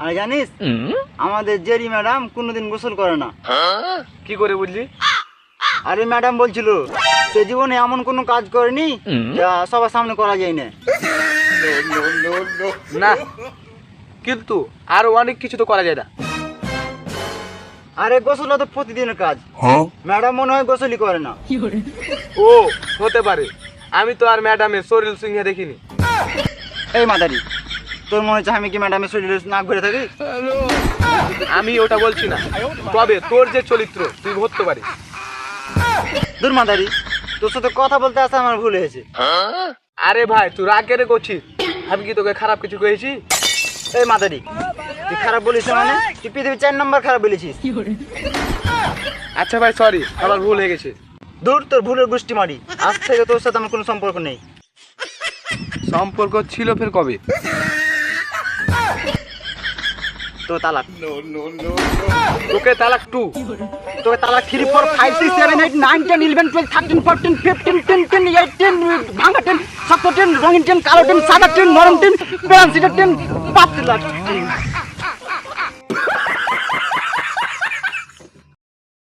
আর জানিস আমাদের Jerry madam কোনোদিন গোসল করে না। কি করে বুঝলি? আরে ম্যাডাম বলছিল সে জীবনে এমন কোনো কাজ করেনি যা সবার সামনে করা যায় না। না, কিন্তু আরো অনেক কিছু তো করা যায় না। আরে গোসল তো প্রতিদিনের কাজ, ম্যাডাম মনে হয় গোসলই করে না। ও হতে পারে, আমি তো আর ম্যাডামের শরীর সিংহে দেখিনি। এই মাদারি, তোর মনে হচ্ছে আমি কি ম্যাডামের শরীরে নাক ঘুরে থাকি? আমি ওটা বলছি না, তবে তোর যে চরিত্র তুই ধরতে পারিস। দূর মাদারি, তোর সাথে কথা বলতে আসা আমার ভুল হয়েছে। আরে ভাই তুই রাগ কেন করছিস? আমি কি তোকে খারাপ কিছু করেছি? এই মাদারি, তুই খারাপ বলিস না মানে? তুই পৃথিবীর 4 নম্বর খারাপ বলেছিস। আচ্ছা ভাই সরি, আমার ভুল হয়ে গেছে। দূর, তোর ভুলের গোষ্ঠী মারি। আজ থেকে তোর সাথে আমার কোনো সম্পর্ক নেই। সম্পর্ক ছিল ফের কবে? তো তালাক। তোকে তালাক 2, তোকে তালাক 3, 4, 5, 6, 7, 8, 9, 10, 11, 12, 13, 14, 15, 10, 10, 8, 10, ভাঙা 10, সাতটা 10, রঙিন 10, কালো 10, সাদা 10, নরম 10, ব্রাউন 10, 5 লাখ।